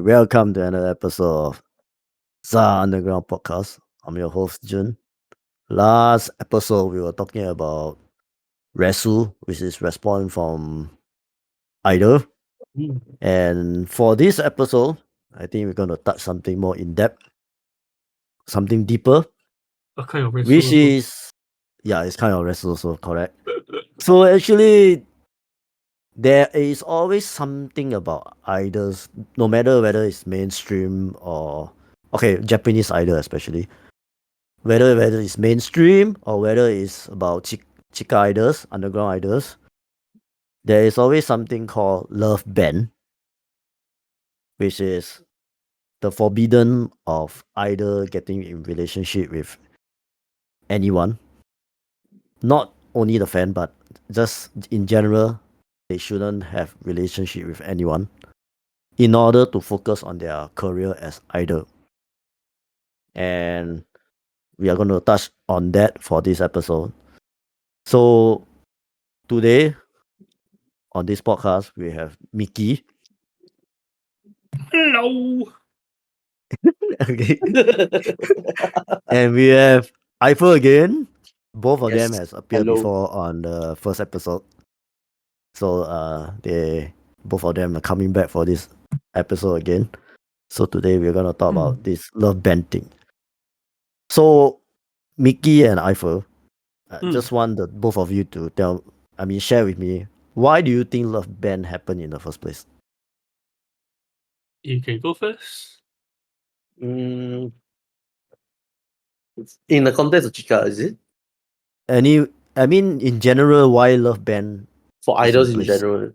welcome to another episode of Za Underground Podcast. I'm your host, Jun. Last episode, we were talking about Resu, which is respawn from Idol. And for this episode, I think we're going to touch something more in depth, something deeper, A kind of which also. is, it's kind of Resu also, correct. So actually, there is always something about idols, no matter whether it's mainstream or Japanese idol especially. Whether it's mainstream or whether it's about chica idols, underground idols, there is always something called love band, which is the forbidden of idol getting in relationship with anyone. Not only the fan, but just in general, they shouldn't have relationship with anyone in order to focus on their career as idol. And we are going to touch on that for this episode. So today on this podcast, we have Micky. Hello. Okay. And we have Eiffel again. Both of them has appeared Hello. before on the first episode. So they both of them are coming back for this episode again. So today we're gonna talk about this love band thing. So Micky and Eiffel, I just want the both of you to share with me, why do you think love band happened in the first place? You can go first. In the context of Chica, is it? In general, why love band? For Is idols in in place. general.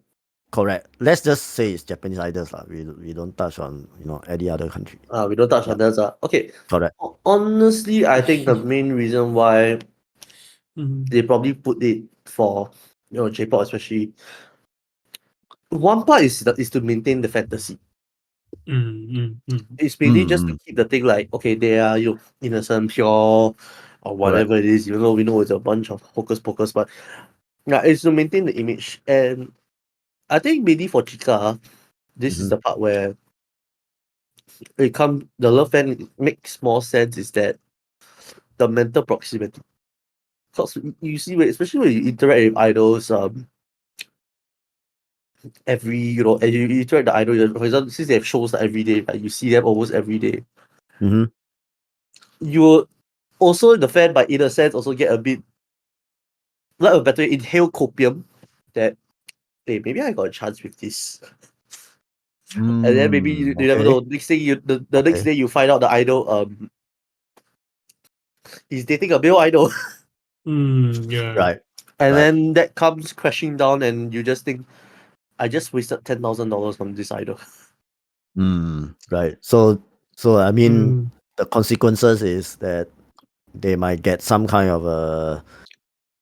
Correct. Let's just say it's Japanese idols lah. We don't touch on any other country. We don't touch on that. Okay. Correct. Honestly, I think the main reason why they probably put it for J-pop especially, one part is to maintain the fantasy. It's mainly just to keep the thing like, okay, they are innocent, pure, or whatever it is, even though we know it's a bunch of hocus pocus, but yeah, it's to maintain the image. And I think maybe for Chica, this is the part where the love fan makes more sense, is that the mental proximity. Because you see, especially when you interact with idols, and you interact the idol, for example, since they have shows like every day, like you see them almost every day. You will also, the fan, but in a sense, also get a bit, like a better inhale copium that, hey, maybe I got a chance with this. And then maybe you never know. Next thing the next day you find out the idol he's dating a male idol. Yeah. Right. And then that comes crashing down, and you just think, I just wasted $10,000 on this idol. Right. So I mean, the consequences is that they might get some kind of a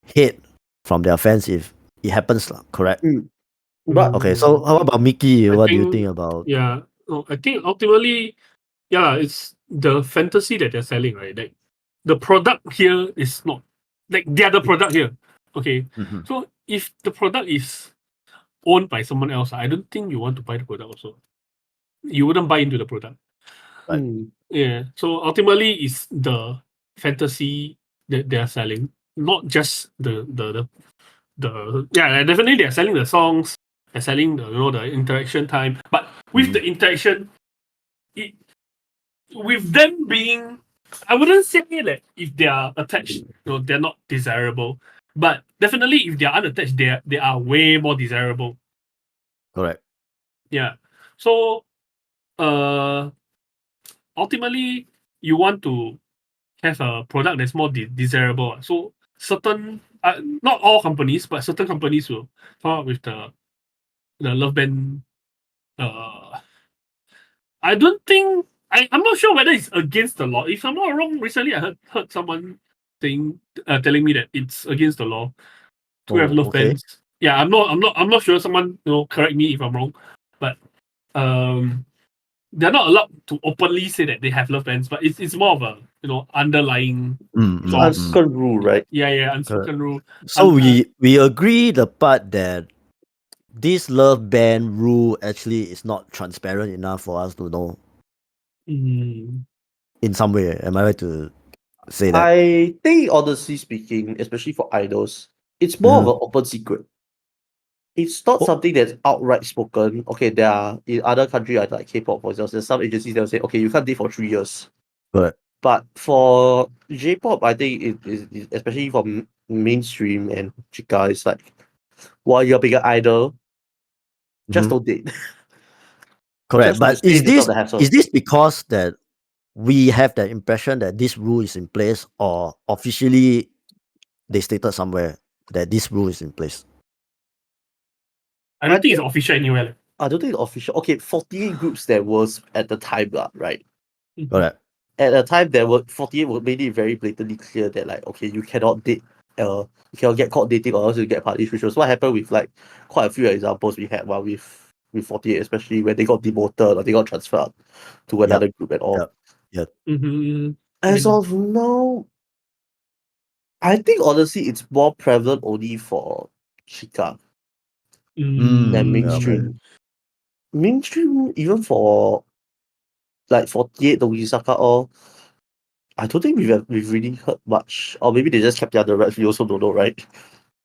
hate from their fans if it happens, correct? But Okay, so how about Micky? What do you think about? Yeah. I think ultimately, it's the fantasy that they're selling, right? Like the product here is not like they are the product here. Okay. So if the product is owned by someone else, I don't think you want to buy the product also. You wouldn't buy into the product. Right. Yeah. So ultimately it's the fantasy that they are selling, not just the definitely they're selling the songs, they're selling the interaction time. But with the interaction, with them being, I wouldn't say that if they are attached, they're not desirable. But definitely if they are unattached, they are way more desirable. Correct. Yeah. So ultimately you want to have a product that's more desirable. So certain, not all companies, but certain companies will come up with the love band. I don't think I'm not sure whether it's against the law. If I'm not wrong, recently I heard someone telling me that it's against the law to have love bands. Yeah, I'm not sure. Someone correct me if I'm wrong, but they're not allowed to openly say that they have love bands, but it's more of a underlying unspoken rule, right? Yeah, unspoken rule. So we agree the part that this love ban rule actually is not transparent enough for us to know Mm. in some way. Am I right to say that? I think, honestly speaking, especially for idols, it's more of an open secret. It's not Oh. something that's outright spoken. Okay, there are in other countries like K-pop, for example, there's some agencies that will say, okay, you can't date for 3 years. Right. But for J-pop, I think it especially for mainstream and Chica, it's like, while you're being an idol, just don't date. Correct. Just to But stay in the top of the hassle. is this because that we have the impression that this rule is in place, or officially they stated somewhere that this rule is in place? I don't think it's official anywhere. Like. I don't think it's official. Okay, 48 groups there was at the time, right? Correct. At the time, there were 48 were made it very blatantly clear that, like, okay, you cannot date, you cannot get caught dating or else you get punished, which was what happened with like quite a few examples we had while with 48, especially when they got demoted or they got transferred to another group and all. Yep. As of now, I think honestly it's more prevalent only for Chica than mainstream. Mainstream, even for like 48, the Wisaka all, I don't think we've really heard much. Or maybe they just kept it under wraps, we also don't know, right?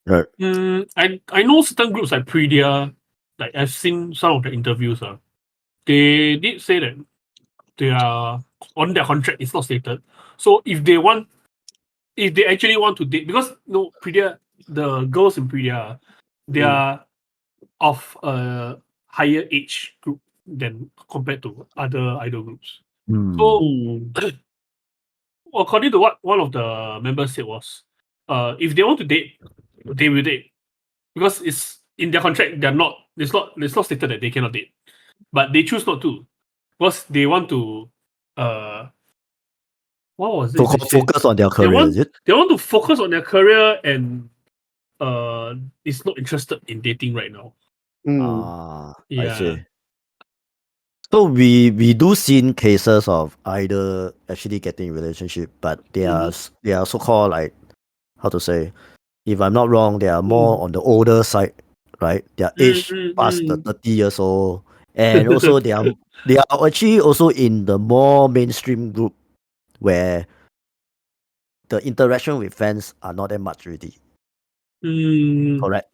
Right. I know certain groups like Predia, like I've seen some of the interviews. They did say that they are on their contract, it's not stated. So if they actually want to date, because no Predia, the girls in Predia, they are of a higher age group than compared to other idol groups. So according to what one of the members said was, if they want to date, they will date. Because it's in their contract, it's not stated that they cannot date. But they choose not to. Because they want to what was it? Focus on their career, is it? They want to focus on their career and is not interested in dating right now. I see. So we do see cases of either actually getting relationship, but they are so-called, like, how to say, if I'm not wrong, they are more on the older side, right? Their age past the 30 years old, and also they are actually also in the more mainstream group where the interaction with fans are not that much already. Correct.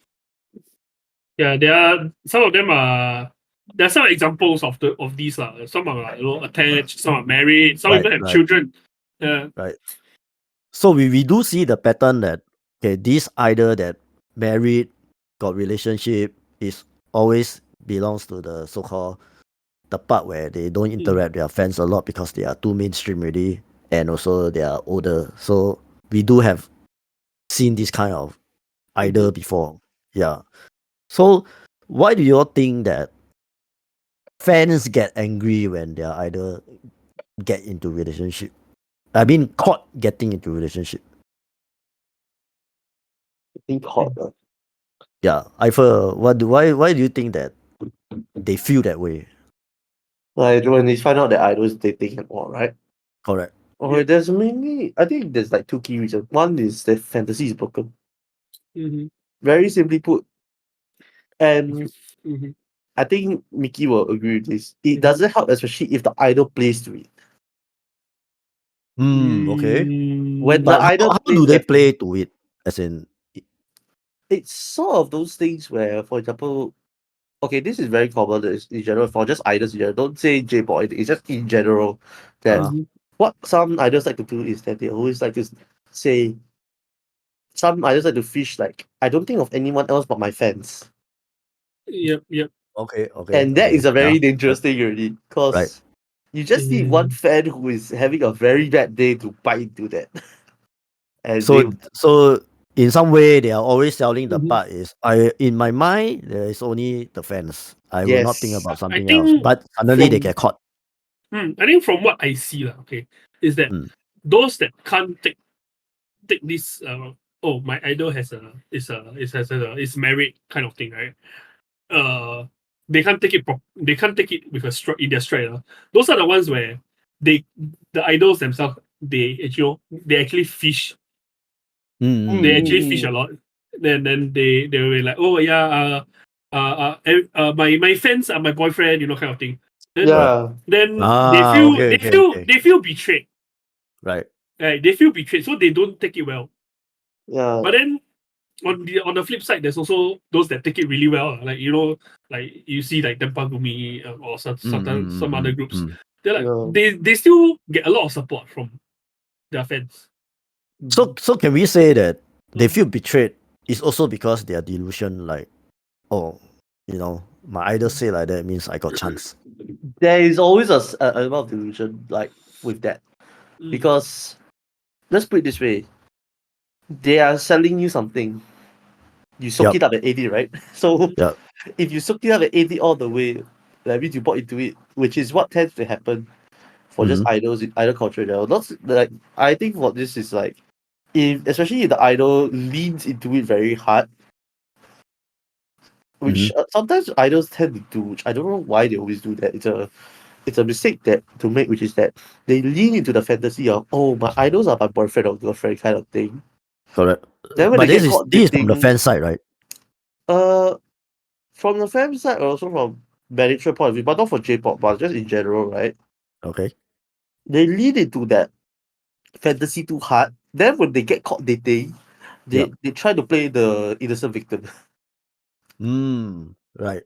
Yeah, some of them are. There are some examples of these. Some are attached, some are married, some even have children. Yeah. Right. So we do see the pattern that, okay, this idol that married, got relationship, is always belongs to the so-called the part where they don't interact with their fans a lot because they are too mainstream already, and also they are older. So we do have seen this kind of idol before. Yeah. So why do you all think that fans get angry when their idol get into relationship? I mean, caught getting into relationship. Caught. Yeah, Eiffel, why do you think that they feel that way? Like when they find out that idols dating and all, right? Correct. Okay, there's mainly, I think there's like two key reasons. One is that fantasy is broken. Very simply put. And I think Mickey will agree with this. It doesn't help, especially if the idol plays to it. Okay. When But the idol how do they play to it? As in, it's sort of those things where, for example, okay, this is very common in general for just idols in general. Don't say J-pop, it's just in general that what some idols like to do is that they always like to say, some idols like to fish like, I don't think of anyone else but my fans. Yep. Okay. And that is a very dangerous thing already, because you just need one fan who is having a very bad day to bite into that. And so in some way they are always selling the part is, in my mind there is only the fans. I will not think about something else. But suddenly they get caught. I think from what I see, is that those that can't take this my idol is married kind of thing, right? They can't take it they can't take it with in their stride. Those are the ones where the idols themselves, they actually fish. They actually fish a lot. Then they will be like, oh yeah, my fans are my boyfriend, kind of thing. Then, Yeah. then Okay, okay. they feel betrayed. Right. Right? They feel betrayed, so they don't take it well. Yeah. But then on the flip side, there's also those that take it really well. Like like you see like Dempagumi or sometimes some other groups. They're like Yeah. they still get a lot of support from their fans. So can we say that they Mm. feel betrayed is also because they are delusion, like, oh, my idol say like that means I got chance. There is always a lot of delusion like with that. Mm. Because let's put it this way. They are selling you something. You soak Yup. it up at 80, right? So Yup. if you soak it up at 80 all the way, that means you bought into it, which is what tends to happen for just idols in idol culture now. Not like I think what this is like, especially if the idol leans into it very hard, which sometimes idols tend to do, which I don't know why they always do that. It's a mistake that to make, which is that they lean into the fantasy of, oh, my idols are my boyfriend or girlfriend kind of thing. Correct. Then when But they get caught this is from the dating, fan side, right? from the fan side or also from management point of view, but not for J-pop, but just in general, right? Okay. They lean into that fantasy too hard. Then when they get caught dating, they try to play the innocent victim. Right.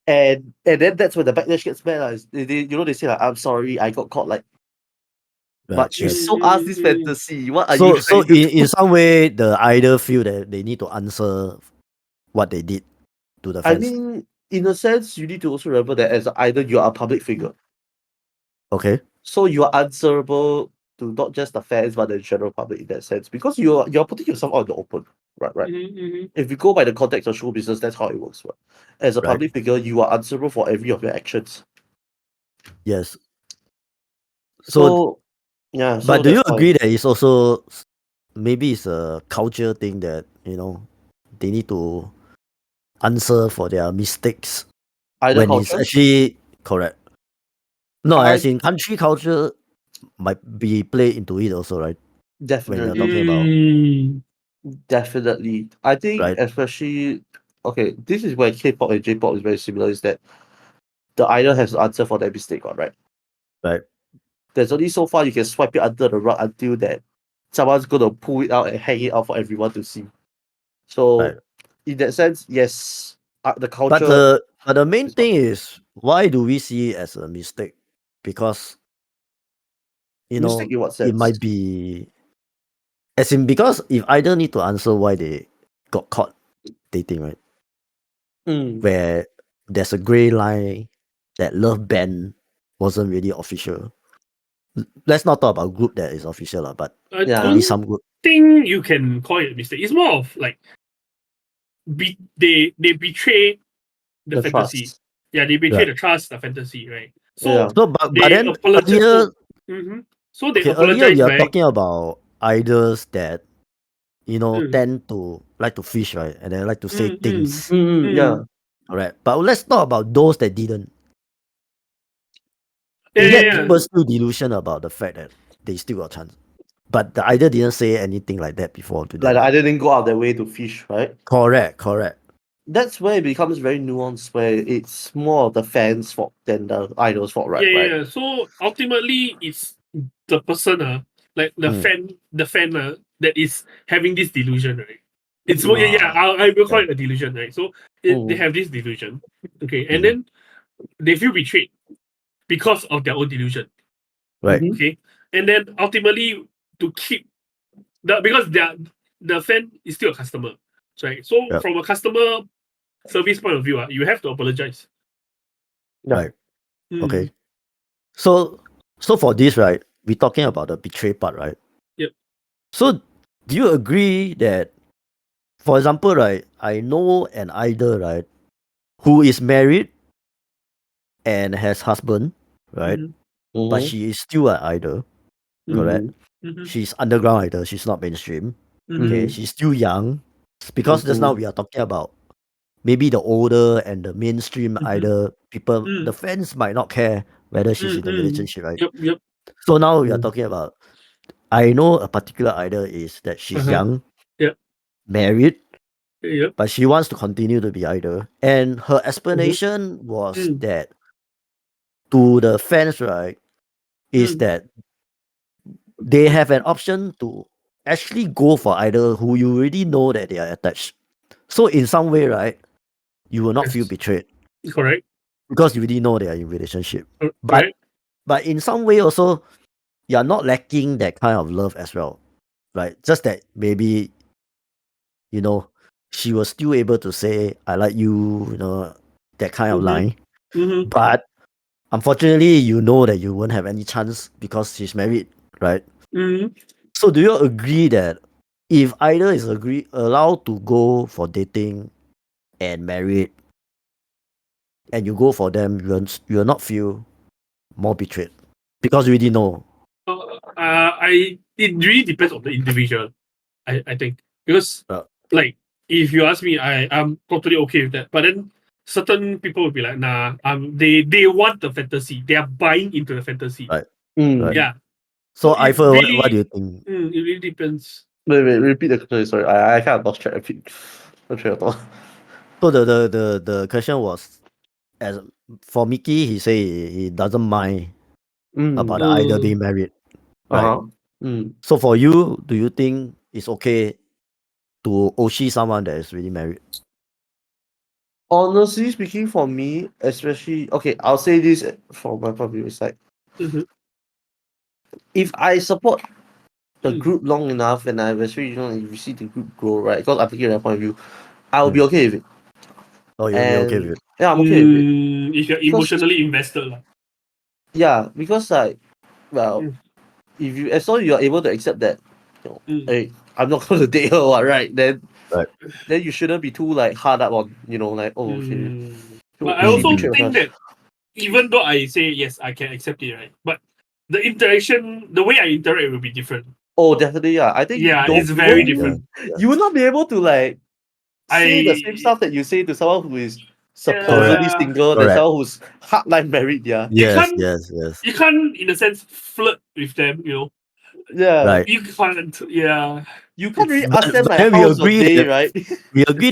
And then that's when the backlash gets bad. They say like, I'm sorry, I got caught, like, but you sold us this fantasy. What are you So trying to do? in some way the idol feel that they need to answer what they did to the I fans. mean, in a sense, you need to also remember that as an idol, you are a public figure. Okay. So you are answerable to not just the fans but the general public in that sense, because you're putting yourself out in the open, right? If you go by the context of show business, that's how it works. Right? As a Right. public figure, you are answerable for every of your actions. Yes. So yeah. So But do you that's why agree that it's also maybe it's a culture thing that they need to answer for their mistakes idol when it's culture, actually correct? No, I as in country culture might be played into it also, right? When you're definitely, talking about definitely. I think right, especially okay, this is where K-pop and J-pop is very similar. Is that the idol has to answer for their mistake, right? right, There's only so far you can swipe it under the rug until that someone's gonna pull it out and hang it out for everyone to see. So, right. in that sense, yes, the But culture the main is not thing is, why do we see it as a mistake? Because mistake in what it sense? might be as in because if either need to answer why they got caught dating, right? Mm. Where there's a gray line that love band wasn't really official. Let's not talk about group that is official, but I Yeah. maybe don't some group. think you can call it a mistake. It's more of like they betray the fantasy. trust. Yeah, they betray Right. the trust, the fantasy, right? Yeah. So So but they then apologize. earlier, So they earlier apologize we are back. talking about idols that Mm. tend to like to fish, right? And they like to say things. Yeah. Correct. But let's talk about those that didn't. Yeah, Yet yeah. people still delusion about the fact that they still got chance. But the idol didn't say anything like that before to Like them. I didn't go out their way to fish, right? Correct. That's where it becomes very nuanced, where it's more of the fans' fault than the idol's fault, right? Yeah. So ultimately, it's the person, like the fan, that is having this delusion, right? It's more, I will call it a delusion, right? So they have this delusion, okay, and then they feel betrayed because of their own delusion, Right. okay, and then ultimately to keep because the fan is still a customer, right? So Yep. from a customer service point of view, you have to apologize. Right. Okay. So for this, right, we're talking about the betray part, right? Yep. So do you agree that, for example, right, I know an idol, right, who is married and has husband, right? But she is still an idol, correct? She's underground idol, she's not mainstream. Okay, she's still young. Because just now we are talking about maybe the older and the mainstream idol people, the fans might not care whether she's in a relationship, right? Yep. So now we are talking about, I know a particular idol is that she's young, Yep. married, Yep. but she wants to continue to be idol. And her explanation was Mm. that to the fans, right, is Mm. that they have an option to actually go for idol who you already know that they are attached. So in some way, right, you will not feel Yes. betrayed Correct. because you already know they are in relationship. Correct. But in some way also, you are not lacking that kind of love as well, right? Just that maybe, you know, she was still able to say, I like you, you know, that kind of line. Mm-hmm. But unfortunately, you know that you won't have any chance because she's married, right? Mm-hmm. So do you agree that if either is allowed to go for dating and married and you go for them, you'll not feel more betrayed because you already know. It really depends on the individual. I think because Uh, like if you ask me, I'm totally okay with that. But then certain people will be like, nah, they want the fantasy. They are buying into the fantasy. Right. Mm. Right. Yeah. So it Eiffel, what do really you think? it really depends. Wait, repeat the question. Sorry, I kind of lost track. Repeat. Lost track of thought. So the question was, as for Mickey, he say he doesn't mind about the idol Mm. being married, right? Uh-huh. Mm. So for you, do you think it's okay to oshi someone that is really married? Honestly speaking, for me, especially okay, I'll say this from my point of view. It's like Mhm. if I support the Mm. group long enough, and I especially if you see the group grow, right? Because I'm thinking that point of view, I will be Mm. okay with it. Oh, you'll be okay with And it. yeah, I'm okay with it. If you're Because emotionally invested, lah. yeah, because like well, Mm. if you as long as you are able to accept that, Mm. hey, I'm not going to date her, what, right? Right. Then you shouldn't be too like hard up on like okay, But I she also betrayed think us. that even though I say yes, I can accept it, right? But the interaction, the way I interact will be different. Oh, definitely, yeah. I think Yeah, it's you very won't different. you will not be able to like say the same I stuff that you say to someone who is Correct. supposedly yeah, single than Correct. someone who's hardline married. Yeah, you Yes, can't yes, yes. you can't in a sense flirt with them. yeah. Right. You can't. Yeah, You can't really But, ask them but like then we how's your agree day,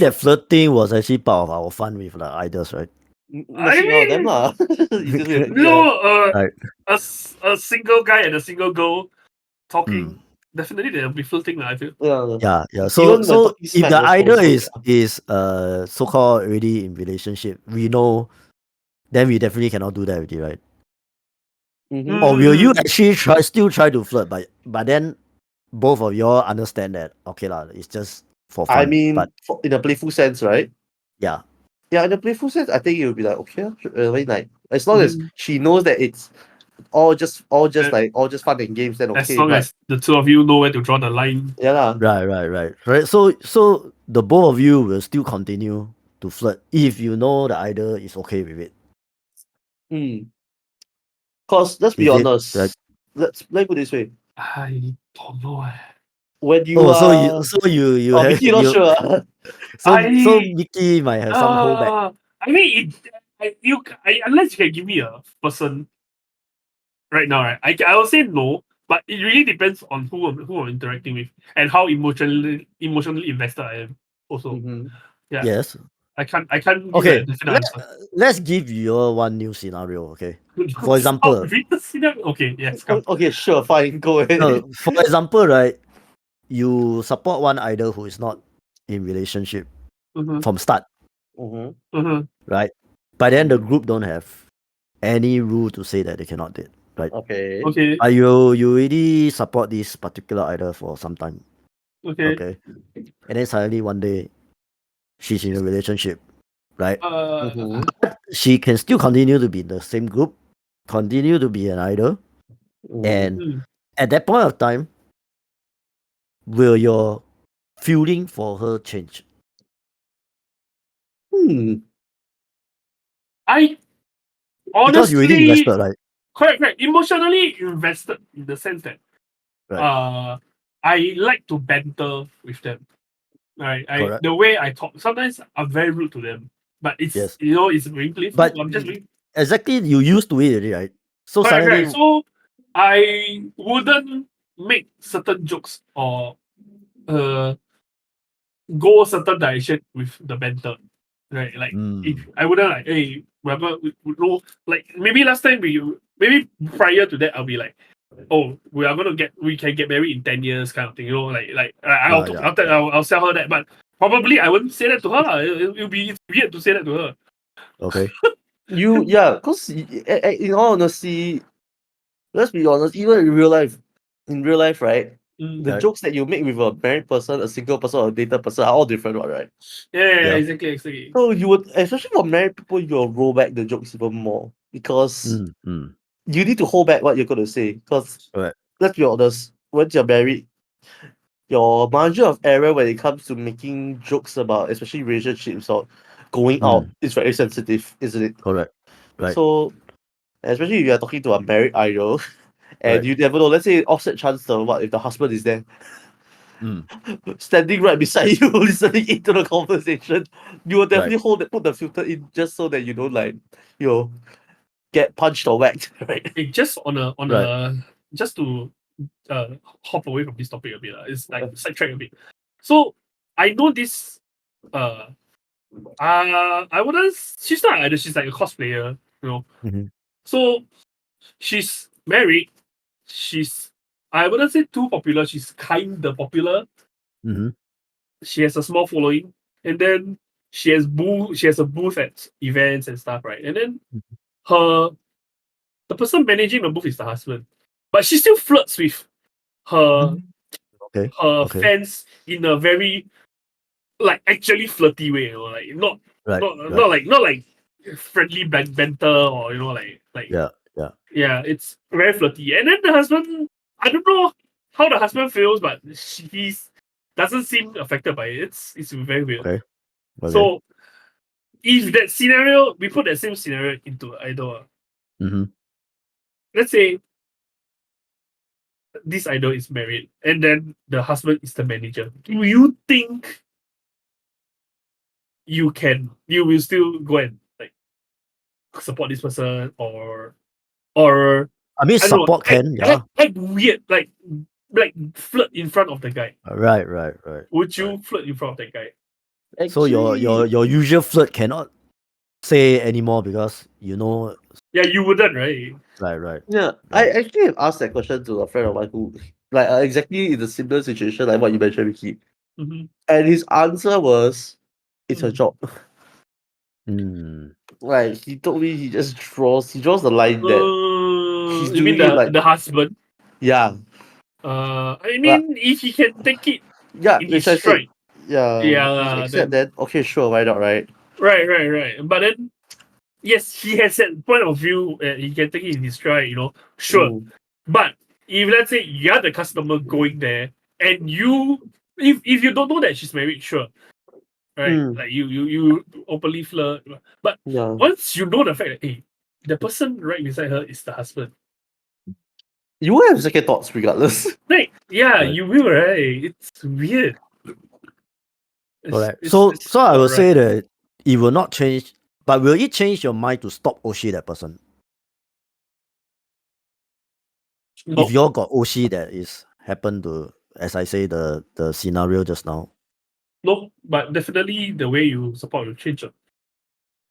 that right? flirting was actually part of our fun with the idols, right? Not I see none of them mean, lah. Easiest way to put it, Right. a single guy and a single girl Mm. talking. Definitely, they'll be flirting. I feel. Yeah. Yeah, yeah. So Even when so talking if smack the idol also, is so called already in relationship, we know then we definitely cannot do that already, right? Mm-hmm. Or will you Mm, actually still try to flirt, but then both of y'all understand that okay lah, it's just for I fun. But mean, in a playful sense, right? yeah, Yeah, in a playful sense, I think it would be like okay, I mean, like as long as mm. she knows that it's all just fun and games, then As okay. long But as the two of you know where to draw the line. yeah lah. right. So the both of you will still continue to flirt if you know the idol is okay with it. Cause let's be Is it like honest. Let me put it this way. I don't know. When you oh are you oh have Mickey not you sure. so I Mickey might have some holdback. I mean, unless you can give me a person right now, right? I will say no, but it really depends on who I'm interacting with and how emotionally invested I am. Also, Mhm. yeah, Yes. I can't give a Okay. definite answer. Let's give you one new scenario. Okay. For example, Okay, yes, come. Okay, sure, fine, go ahead. no, for example, right? You support one idol who is not in relationship Mm-hmm, from start, Mhm. mm-hmm. right? But then the group don't have any rule to say that they cannot date, right? Okay. Okay, You already support this particular idol for some time, okay. okay? And then suddenly one day she's in a relationship, right? Mhm. She can still continue to be in the same group, continue to be an idol, Mhm. and at that point of time, will your feeling for her change? Hmm. I Because you already honestly, invested, right? correct. Emotionally invested in the sense that Right. I like to banter with them. Right. Correct. The way I talk, sometimes I'm very rude to them. But it's Yes. it's very playful. But I'm just being exactly, you used to it already, right? So suddenly, correct. So I wouldn't make certain jokes or uh go a certain direction with the banter, right? Like if I wouldn't like, hey, remember, no, like maybe last time maybe prior to that, I'll be like, oh, we can get married in 10 years, kind of thing, I'll sell her that, but probably I wouldn't say that to her. It's weird to say that to her. Okay. Because in all honesty, let's be honest, even in real life, right? The Right. jokes that you make with a married person, a single person, or a dated person are all different, right? Yeah, Yeah. exactly. So you would, especially for married people, you'll roll back the jokes even more because you need to hold back what you're going to say. Because Right. let's be honest, once you're married, your margin of error when it comes to making jokes about, especially relationships or going out, is very sensitive, isn't it? Correct. Right. So, especially if you're talking to a married idol, and Right. you never know, let's say offset chance what if the husband is there standing right beside you listening into the conversation, you will definitely put the filter in just so that you don't like get punched or whacked, right? Hey, just Right. just to hop away from this topic a bit. It's like sidetrack a bit. So I know this I wouldn't she's not either, she's like a cosplayer, you know. So she's married, she's I wouldn't say too popular, she's kinda popular. She has a small following, and then she has a booth at events and stuff, right? And then the person managing the booth is the husband. But she still flirts with her Okay. her Okay. fans in a very like actually flirty way, like not Right. not like friendly banter, or Yeah. it's very flirty. And then the husband, I don't know how the husband feels, but he's doesn't seem affected by it. It's very weird. Okay. So if that scenario, we put that same scenario into idol. Let's say this idol is married and then the husband is the manager. Do you think you will still go and like support this person, or I mean, I don't know, support can, yeah. act weird, like flirt in front of the guy? Right. Would you flirt in front of that guy? So your usual flirt cannot say anymore because Yeah, you wouldn't, right? right. Yeah, I actually have asked that question to a friend of mine who, like, exactly in the similar situation like what you mentioned, Mickey. And his answer was, "It's a job." Like he told me, he draws the line that he's You mean doing it like, the husband? yeah, I mean, if he can take it yeah, in his which I said, stride, yeah, then then okay, sure, why not, right? right. But then, yes, he has that point of view, and he can take it in his stride, sure. But if let's say you're the customer going there, and if you don't know that she's married, sure, right? Like you openly flirt, but Yeah, once you know the fact that, hey, the person right beside her is the husband, you will have second thoughts regardless. right? Yeah, Right. you will, right? It's weird. Correct. It's So I not will right. say that it will not change, but will it change your mind to stop Oshi that person? No, If you got Oshi that is happen to, as I say, the scenario just now. no, but definitely the way you support will change.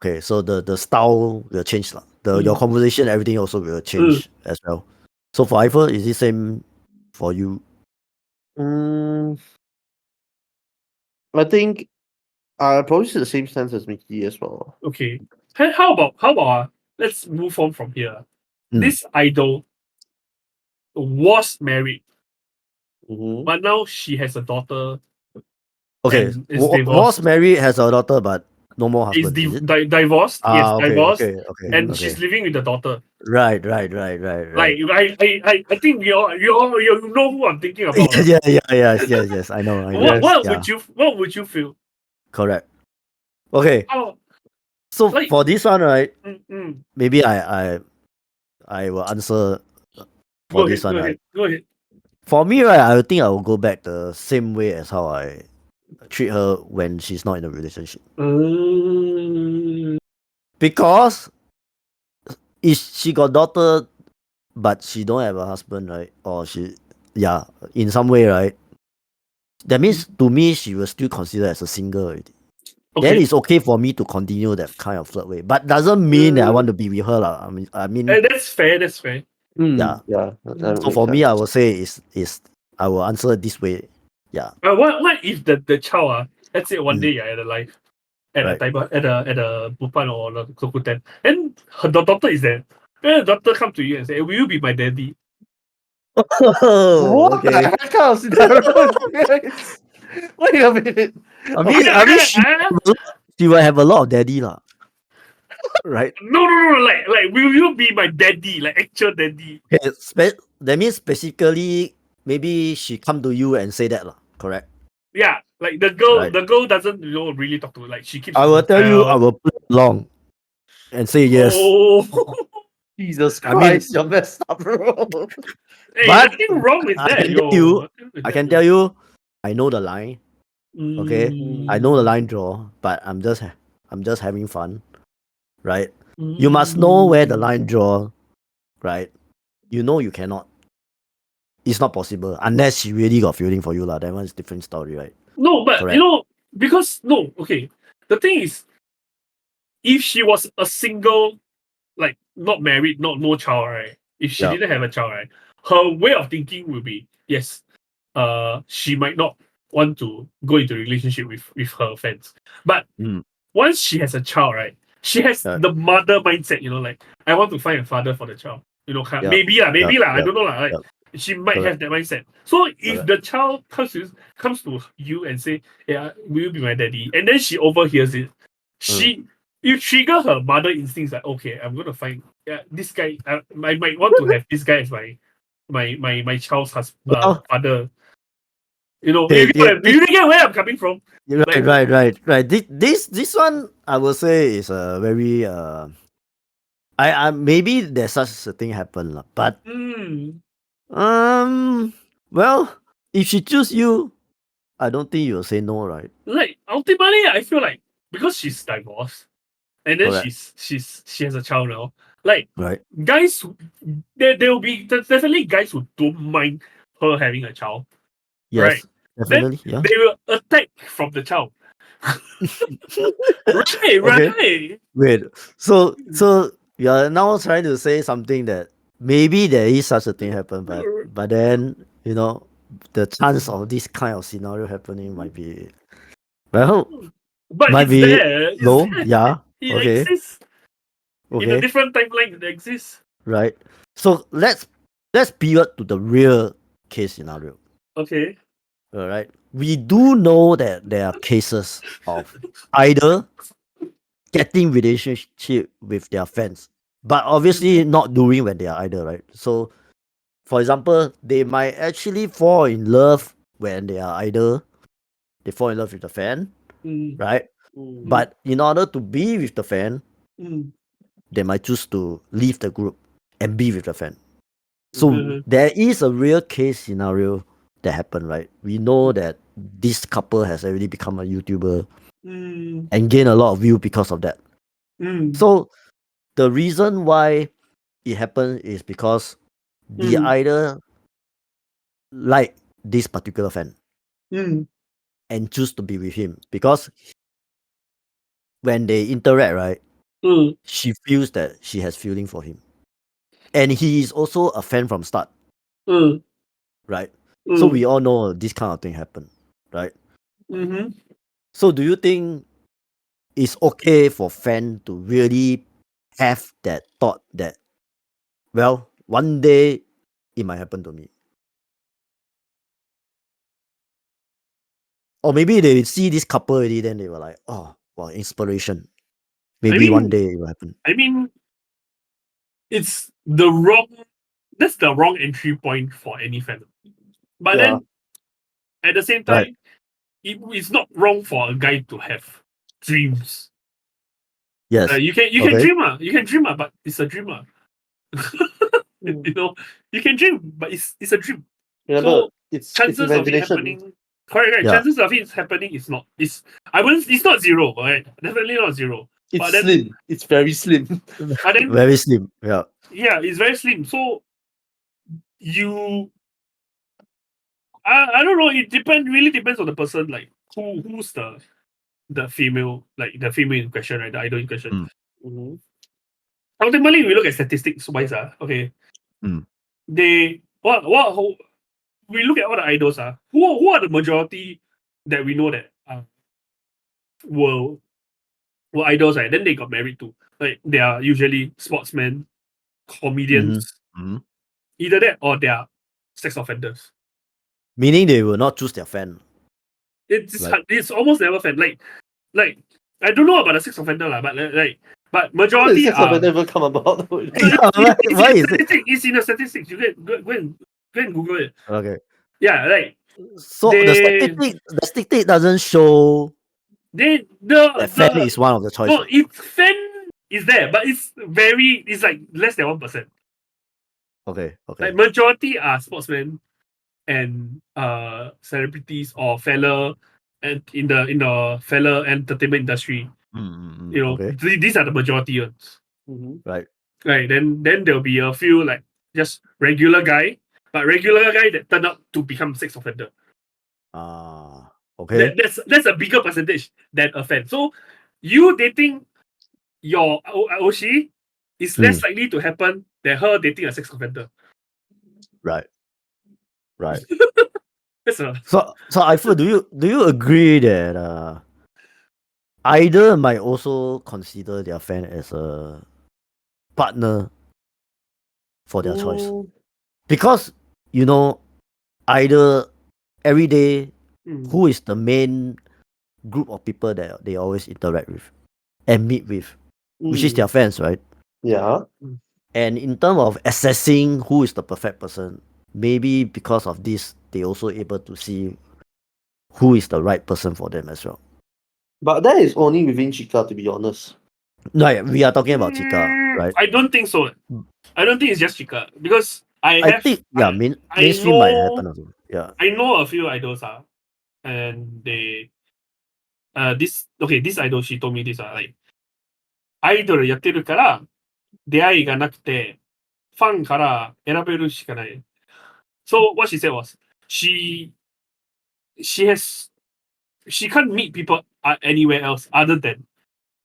Okay, so the style will change. Your conversation, everything also will change as well. So for Eiffel, is it same for you? I think I probably see the same stance as Mickey as well. Okay. How about let's move on from here. This idol was married, but now she has a daughter. Okay, And is was divorced. married, has a daughter, but no more Is husband. Is it? divorced? Yes, divorced. Okay. And she's living with the daughter. Right. Like I think you know who I'm thinking about. Yes. I know. What would you feel? Correct. Okay. Oh, So like for this one, right? mm. Maybe I will answer for this one, right? Go ahead. For me, right, I think I will go back the same way as how I treat her when she's not in a relationship. Because if she got daughter, but she don't have a husband, right? Or in some way, right? that means to me she will still consider as a single already. Then Okay. it's okay for me to continue that kind of flirt way. But doesn't mean that I want to be with her. Lah. I mean That's fair. That's fair. yeah. Yeah. That So makes for me, sense. I will say is I will answer this way. Yeah. What if the child let's say one Mm. day you're at a live at Right. at a Bupan or the Kokuten, and the doctor is there. Then the doctor come to you and say, "Will you be my daddy?" Oh, What the okay. heck kind of scenario is this? Wait a minute. I mean she will have a lot of daddy lah. Right. No, like, will you be my daddy, like actual daddy? Okay, that means specifically maybe she come to you and say that lah. Correct. Yeah, like the Right. girl doesn't really talk to her. Like she keeps. I will tell you, I will play along and say yes. Oh, Jesus I mean- Christ, you're messed up, bro. hey, But nothing wrong with I that, can yo. tell you- Nothing with I that, can yo. tell you, I know the line. Okay? Mm. I know the line draw, but I'm just having fun. Right? You must know where the line draw, right? You know you cannot. It's not possible unless she really got feeling for you lah. That one is different story, right? No, but Correct. you know, because no, okay. The thing is, if she was a single, like not married, no child, right? If she Yeah. didn't have a child, right, her way of thinking will be yes, she might not want to go into a relationship with her friends, but Mm. once she has a child, right, she has Yeah. the mother mindset. You know, like I want to find a father for the child. You know, Yeah. maybe lah, I Yeah. don't know lah. Like, she might have that mindset. So if the child comes to you and say, "Yeah, will you be my daddy?" and then she overhears it, you trigger her mother instincts like, "Okay, I'm gonna find this guy. I might want to have this guy as my child's Well, father." You know, okay, you get where I'm coming from. right. This one I will say is a very I maybe there's such a thing happen lah, but well, if she choose you, I don't think you'll say no, right? Like ultimately, I feel like because she's divorced and then Correct. she has a child now. Like Right. guys, there will be definitely guys who don't mind her having a child. Yes. Right. Definitely. Yeah. They will attack from the child. Right. Wait. So you're now trying to say something that maybe there is such a thing happen, but then you know the chance of this kind of scenario happening might be But might it's be there. It's low. there. Yeah. It Okay. exists in a Okay. different timeline. It exists. Right. So let's pivot to the real case scenario. Okay. All right. We do know that there are cases of either getting relationship with their fans, but obviously not doing when they are idle, right? So, for example, they might actually fall in love when they are idle. They fall in love with the fan, right? But in order to be with the fan, they might choose to leave the group and be with the fan. So there is a real case scenario that happened, right? We know that this couple has already become a YouTuber and gained a lot of view because of that. So the reason why it happened is because the idol like this particular fan and choose to be with him because when they interact, right, she feels that she has feeling for him, and he is also a fan from start, right? So we all know this kind of thing happen, right? So do you think it's okay for fan to really have that thought that, well, one day it might happen to me? Or maybe they see this couple already, then they were like, oh, well, inspiration. Maybe one day it will happen. I mean, that's the wrong entry point for any fan. But then at the same time, it's not wrong for a guy to have dreams. Yes. You can dream, but it's a dream. You know, you can dream, but it's a dream. Remember, So it's chances of it imagination. happening, correct. Yeah. Chances of it happening is not. It's not zero, right? Definitely not zero. It's But then- slim. It's very slim. But then, Very slim. Yeah. yeah, it's very slim. So I don't know. It really depends on the person. Like who's the female, like the female in question, right? The idol in question. Mhm. Ultimately, we look at statistics wise. Okay, they how, we look at all the idols. Who are the majority that we know that were idols, right? Then they got married to. Like they are usually sportsmen, comedians, either that or they are sex offenders. Meaning they will not choose their fan. It's almost never fan. Like I don't know about the sex offender lah, but but How did majority sex are. offender ever come about? Why is it? It's in the statistics. You go and Google it. Okay. Yeah, like So they the statistic doesn't show they that fan the is one of the choice. no, it's fan is there, but it's like less than 1%. Okay. Like majority are sportsmen and celebrities or fella and in the fella entertainment industry. You know, Okay. these are the majority ones. Right. Right. Then there'll be a few like just regular guy, but regular guy that turn out to become sex offender. Okay. That's a bigger percentage than a fan. So you dating your Oshi is less likely to happen than her dating a sex offender. Right. That's a So I feel, do you agree that either might also consider their fan as a partner for their choice? Because either every day, who is the main group of people that they always interact with and meet with, which is their fans, right? Yeah. And in terms of assessing who is the perfect person, maybe because of this, they also able to see who is the right person for them as well. But that is only within Chica, to be honest. No, we are talking about Chica, right? I don't think so. I don't think it's just Chica because I think mainstream might happen also. Yeah. I know a few idols and they this idol, she told me this like アイドルやってるから出会いがなくてファンから選べるしかない。So what she said was she can't meet people anywhere else other than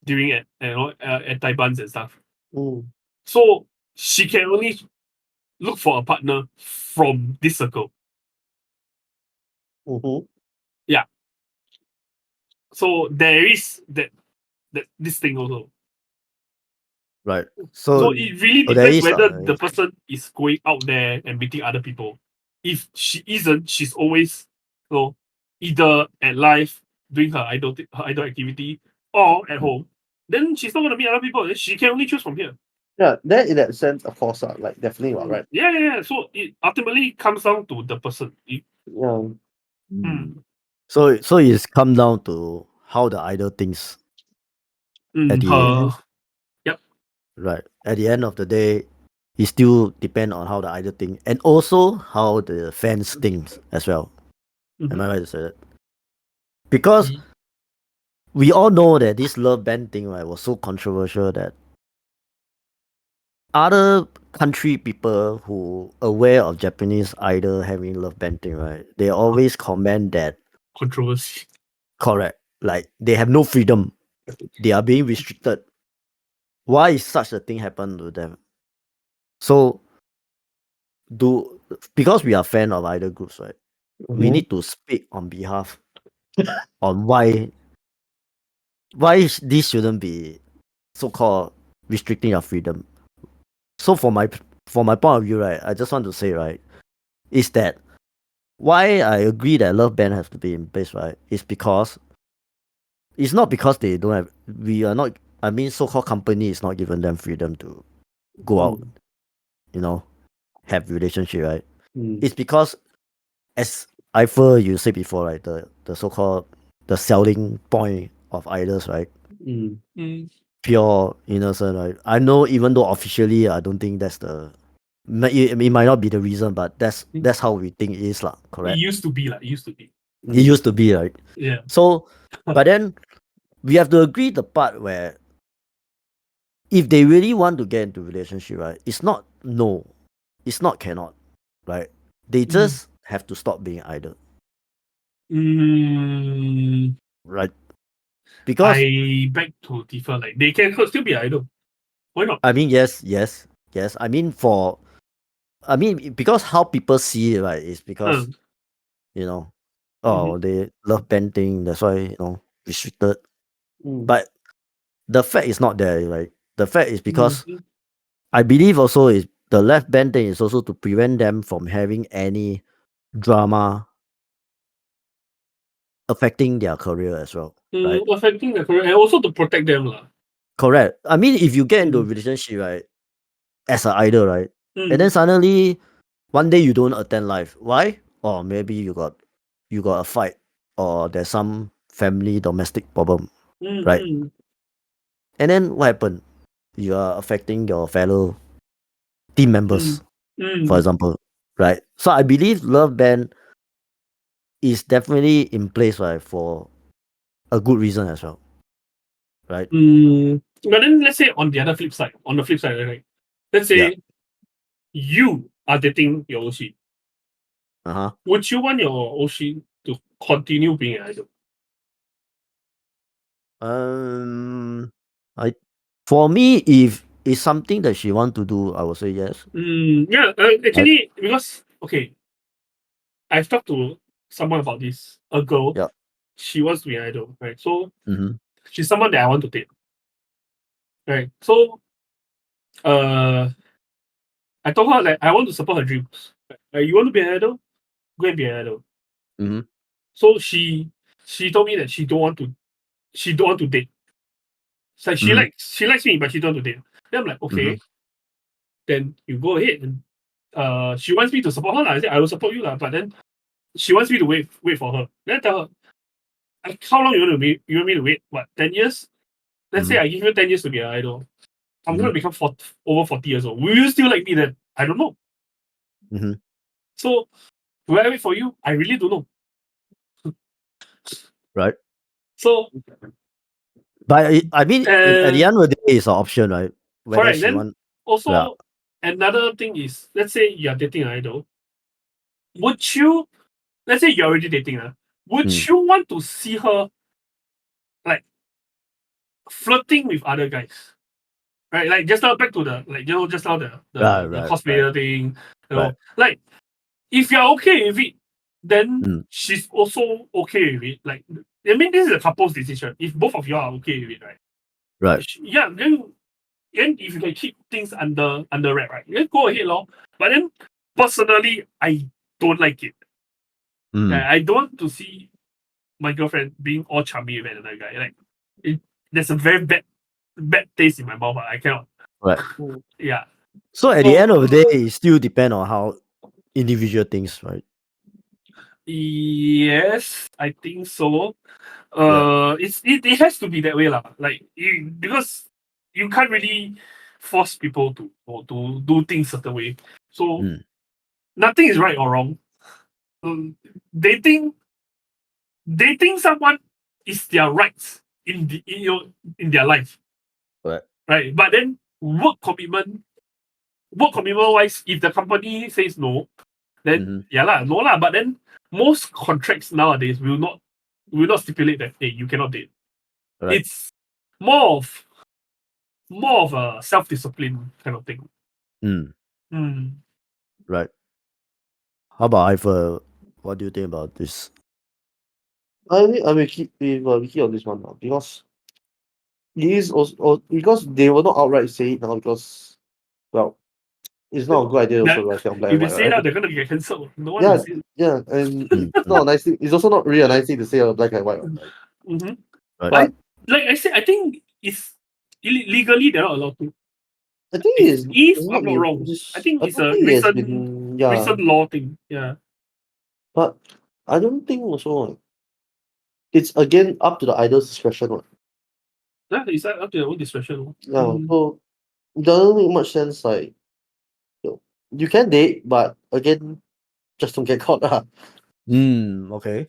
during at Taibans and stuff. So she can only look for a partner from this circle. Yeah. So there is that this thing also. Right. So it really there depends is, whether the person is going out there and meeting other people. If she isn't, she's always either at live doing her idol activity or at home. Then she's not going to meet other people. She can only choose from here. Yeah, that in that sense, of course, like definitely, right? Yeah. So it ultimately comes down to the person. Yeah. So it's come down to how the idol thinks. At the end. Yep. Right. At the end of the day, it still depends on how the idol think and also how the fans think as well. Am I right to say that? Because we all know that this love band thing, right, was so controversial that other country people who aware of Japanese idol having love band thing, right, they always comment that controversy. Correct. Like they have no freedom. They are being restricted. Why is such a thing happen to them? So because we are fan of idol groups, right? We need to speak on behalf on why this shouldn't be so-called restricting your freedom. So for my point of view, right, I just want to say, right, is that why I agree that love band has to be in place, right, is because it's not because they don't have, we are not, I mean, so-called company is not giving them freedom to go out, have relationship, right? It's because, as Eiffel you said before, right, the so-called the selling point of idols, right? Pure innocent, right? I know, even though officially I don't think that's it might not be the reason, but that's how we think it is, correct? It used to be. It used to be, right? Yeah. So, but then we have to agree the part where if they really want to get into relationship, right, it's not no, it's not cannot, right? They just have to stop being idol, Mm, right? Because I beg to differ. Like they can still be idol. Why not? I mean, yes. I mean, because how people see it, right, is because Mm, you know, mhm, they love painting, that's why restricted. Mm. But the fact is not there, right? The fact is because mhm, I believe also is the left band thing is also to prevent them from having any drama affecting their career as well, right? affecting the career and also to protect them lah. Correct. I mean, if you get into a Mm, relationship, right, as an idol, right, and then mm, suddenly one day you don't attend live, why? Or maybe you got a fight, or there's some family domestic problem, mm, right? mm, And then what happened? You are affecting your fellow team mm, members, for mm, example, right? So I believe love band is definitely in place, right, for a good reason as well, right? But then let's say on the other flip side, right? Let's Yeah. say you are dating your OC. Uh-huh. Would you want your OC to continue being an idol? I For me, if it's something that she want to do, I would say yes. Yeah, Right? actually, because okay, I've talked to someone about this. A girl, Yeah. she wants to be an idol, right? So Mm-hmm. she's someone that I want to date, right? So uh, I told her like I want to support her dreams. Like, you want to be an idol? Go and be an idol. Mm-hmm. So she told me that she don't want to date. It's like Mm-hmm. she likes me, but she don't want to date. Then I'm like, Mm-hmm. okay, then you go ahead and she wants me to support her. I said I will support you, but then she wants me to wait for her. Then I tell her, like, how long you want me to wait? What, 10 years? Let's say Mm-hmm. I give you 10 years to be an idol. I'm Mm-hmm. gonna become over 40 years old. Will you still like me then? I don't know. Mm-hmm. So will I wait for you? I really don't know. Right. So But I mean, at the uh end of the day, it's an option, right? Whether correct. she Then want, yeah. also another thing is, let's say you're dating an idol. Would you, let's say you're already dating her, would Mm. you want to see her like flirting with other guys? Right? Like just now back to the just now the Right. cosplayer thing, Right. like if you're okay with it, then Mm. she's also okay with it. Like I mean this is a couple's decision. If both of you are okay with it, right? Right. Yeah, then if you can keep things under wrap, right? Then go ahead, lor. But then personally, I don't like it. Mm. I don't want to see my girlfriend being all chummy with another guy. Like there's a very bad taste in my mouth. I cannot. Right. Yeah. So at the So end of the day, it still depends on how individual things, right? yes, I think so. Yeah. It has to be that way, lah. Like because you can't really force people to do things certain way. So Mm. nothing is right or wrong. Um, dating dating someone is their rights in their life, Right. right? But then work commitment wise, if the company says no, then Mm-hmm. yeah lah, no lah. But then most contracts nowadays will not stipulate that hey, you cannot date. Right. It's more of a self discipline kind of thing. Mm. Mm. Right. How about Eiffel? What do you think about this? I think I will keep Vicky on this one now because it is also because they will not outright say it now because well it's not a good idea also, That, right? Black if and they white, say that, right? they're gonna get cancelled. No one will Yeah, say it. yeah, and Mm. it's not a nice thing. It's also not really a nice thing to say on black and white, right? Mm-hmm. Right. But Like I said, I think it's legally they're not allowed to. I think If it's I'm not been wrong, I think I it's don't a think it has been recent law thing. Yeah. but I don't think also like, it's again up to the idol's discretion, right? Yeah, it's up to their own discretion. Yeah, so it doesn't make much sense. Like you can date, but again, just don't get caught. Okay.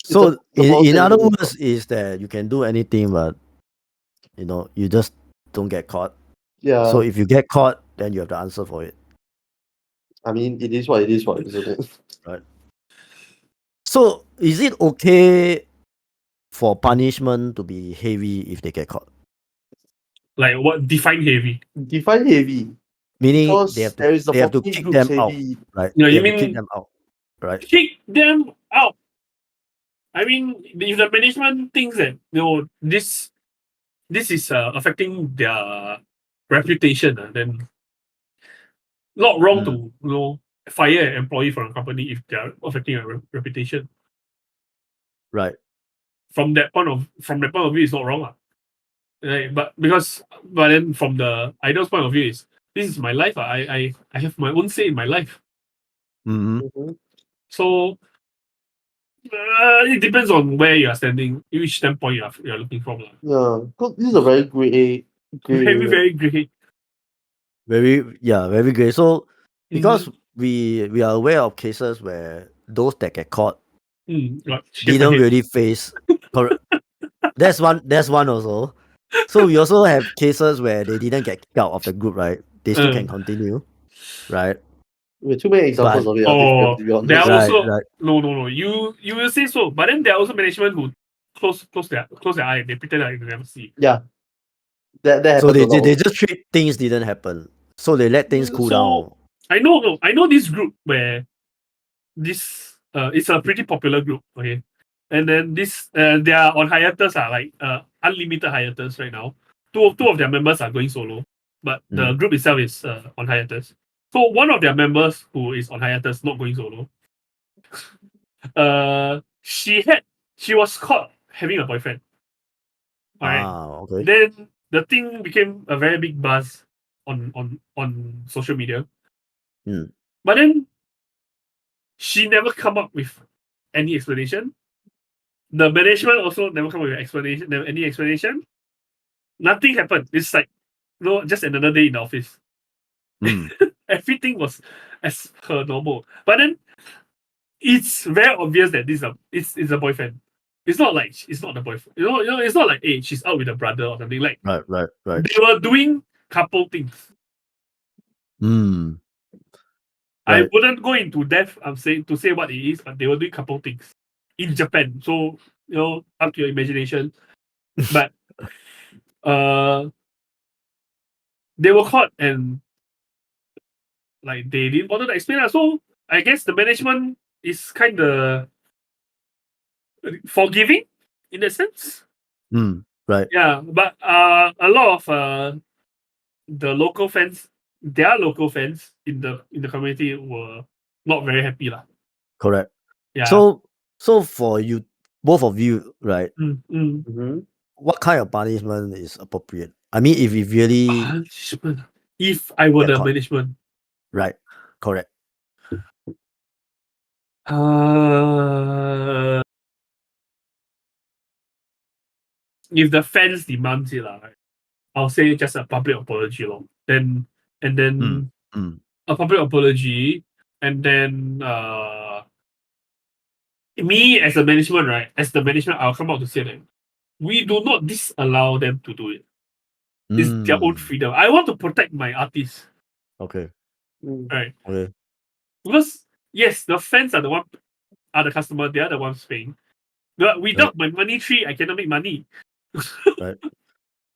It's a, So the in policy other is words, is that you can do anything, but you just don't get caught. yeah. So if you get caught, then you have to answer for it. I mean, it is what it is, isn't it? So is it okay for punishment to be heavy if they get caught? Like what define heavy? Define heavy. Meaning Because there is the they have to 40 kick groups them out, heavy. right? No, They you have to kick mean them out, right? kick them out. I mean, if the management thinks that this is affecting their reputation, then not wrong to fire an employee from a company if they are affecting a reputation. Right. From that point of view, it's not wrong, right? But then from the idol's point of view, is this is my life. I have my own say in my life. Mm-hmm. So it depends on where you are standing, which standpoint you are looking from. Yeah, because this is a very gray Very, area. very great. Very great. So because we are aware of cases where those that get caught didn't really face that's one also. So we also have cases where they didn't get kicked out of the group, right? They still can continue, right? We have too many examples of it. To be honest. There are also Right. no. You will say so, but then there are also management who close their eye. They pretend like they never see. Yeah, that So happens a lot. they just treat things didn't happen. So they let things cool down. I know this group where this it's a pretty popular group, okay, and then this they are on hiatus, like unlimited hiatus right now. Two of their members are going solo, but the group itself is on hiatus. So one of their members who is on hiatus, not going solo, she was caught having a boyfriend. Alright. Okay. Then the thing became a very big buzz on social media. But then she never come up with any explanation. The management also never come up with any explanation. Nothing happened. It's like just another day in the office. Everything was as per normal. But then it's very obvious that it's a boyfriend. It's not like it's not the boyfriend. It's not like hey, she's out with a brother or something. Like right. They were doing couple things. I wouldn't go into depth. I'm saying to say what it is, but they were doing couple things in Japan. So up to your imagination. But they were caught and like they didn't bother to explain. So I guess the management is kind of forgiving in that sense. Right. Yeah, but a lot of the local fans, their local fans in the community were not very happy lah. Correct. Yeah. So for you, both of you, right? What kind of punishment is appropriate? I mean, if we really punishment, if I were the management, right? Correct. If the fans demands it, right, I'll say just a public apology, and then a public apology, and then me as a management, right? As the management, I'll come out to say that we do not disallow them to do it. It's their own freedom. I want to protect my artists. Okay. Right. Okay. Because yes, the fans are the customer. They are the ones paying. But without my money tree, I cannot make money. Right.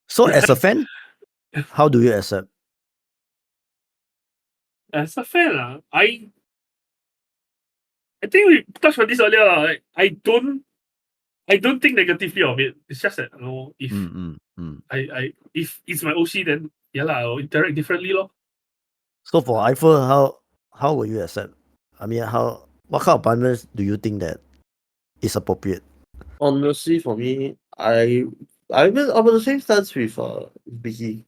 So as a fan, how do you accept? As a fan, I think we touched on this earlier. Like, I don't think negatively of it. It's just that if if it's my OC, then I'll interact differently, lor. So for Eiffel, how will you accept? I mean, what kind of punishments do you think that is appropriate? Honestly, for me, I'm on the same stance with Micky.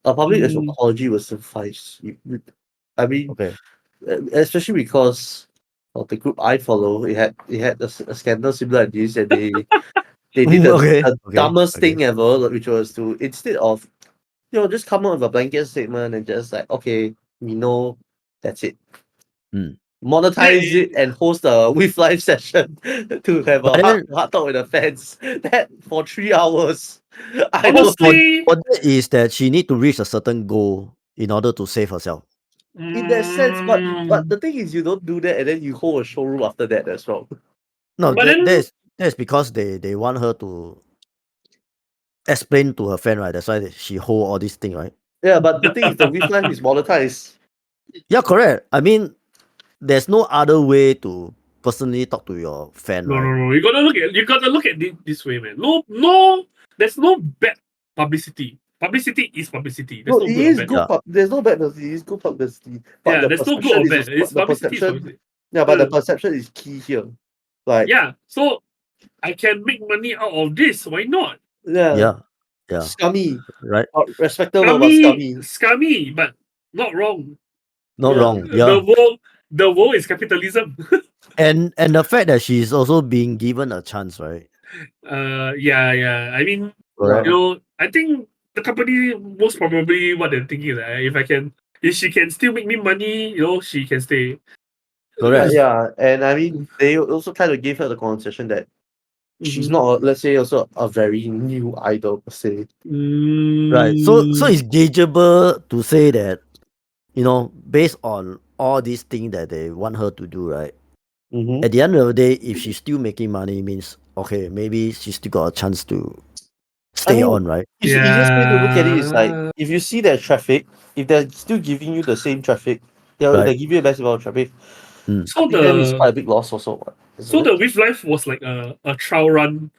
A public apology will suffice. I mean, especially because of the group I follow, it had a scandal similar to this, and they did the dumbest thing ever, which was to, instead of just come up with a blanket statement and just like, okay, we know, that's it. Monetize it and host a with live session to have a heart talk with the fans. That for 3 hours. Honestly, what is that she need to reach a certain goal in order to save herself. In that sense, but the thing is, you don't do that and then you hold a showroom after that. That's wrong. No, But then that's because they want her to explain to her friend, right? That's why she hold all these thing, right? Yeah, but the thing is, the with life is monetized. Yeah, correct. I mean, there's no other way to personally talk to your fan, no, right? no, no. You gotta look at it this way, man. No, there's no bad publicity. Publicity is publicity. There's No, no it good or is bad. good. Yeah. There's no bad publicity. It's good publicity. But Yeah, the there's no good perception or is bad. It's the publicity is perception. publicity. Yeah, but the perception is key here. Like Yeah, so I can make money out of this. Why not? Yeah. Yeah. scummy, Right. respectable but scummy. Scummy, but not wrong. Not Yeah. wrong. Yeah. The world is capitalism. And the fact that she's also being given a chance, right? Yeah. I mean, Correct. you know, I think the company most probably what they're thinking is that if she can still make me money, you know, she can stay. Correct. Yeah, and I mean they also kind of gave her the concession that she's Mhm. not, let's say, also a very new idol per se. Right. So Mm, it's gaugeable to say that, you know, based on all these things that they want her to do, right? Mm-hmm. At the end of the day, if she's still making money, means okay, maybe she's still got a chance to stay mean, on, right? It's the easiest way to look at it is like yeah. if you see their traffic, if they're still giving you the same traffic, Right. they give you a massive amount of traffic. Mm. So Cutting them is quite a big loss also. the With Life was like a trial run.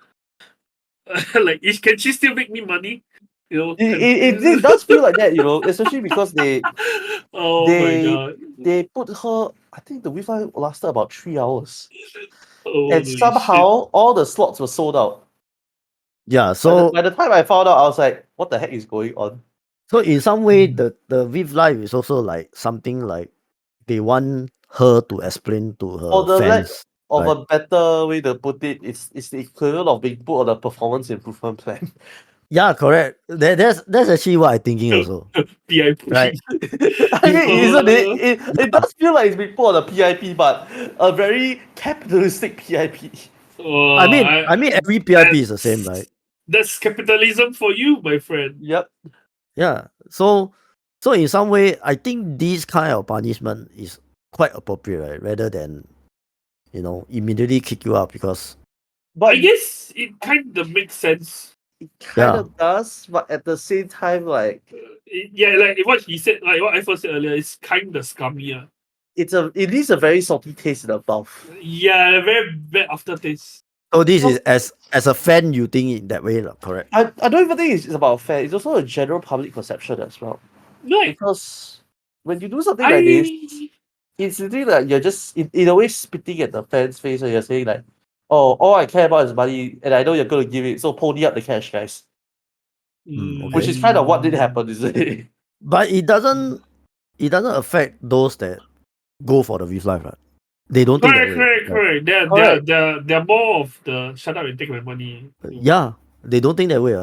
Like, can she still make me money? You know, It does feel like that, you know, especially because oh my god. they put her. I think the Wi-Fi lasted about 3 hours, and Holy shit. somehow all the slots were sold out. Yeah. So By the time I found out, I was like, "What the heck is going on?" so in some way, the Viv Life is also like something like they want her to explain to her For the lack fans. of Right. a better way to put it, it's the equivalent of being put on a performance improvement plan. Yeah, correct. That's actually what I'm thinking also. PIP. Right. I mean, isn't it? It does feel like it's been put on a PIP, but a very capitalistic PIP. I mean every PIP is the same, right? That's capitalism for you, my friend. Yep. Yeah. So in some way, I think this kind of punishment is quite appropriate, right? Rather than, you know, immediately kick you out because But I guess it kind of makes sense. it kind Yeah. of does, but at the same time, like Yeah, like what he said, like what I first said earlier, it's kind of scummy. it is a very salty taste in the mouth. Yeah, very bad aftertaste. so this is as a fan you think it that way, correct? I don't even think it's about fair. It's also a general public perception as well. Like, Because when you do something like this, I it's the thing that you're just in a way spitting at the fans' face and you're saying like, "Oh, all I care about is money, and I know you're gonna give it, so pony up the cash, guys." Okay. Which is kind of what did happen, isn't it? But it doesn't affect those that go for the Viv Life, right? They don't think that way. right? correct. Correct. They're more of the shut up and take my money. Yeah, they don't think that way.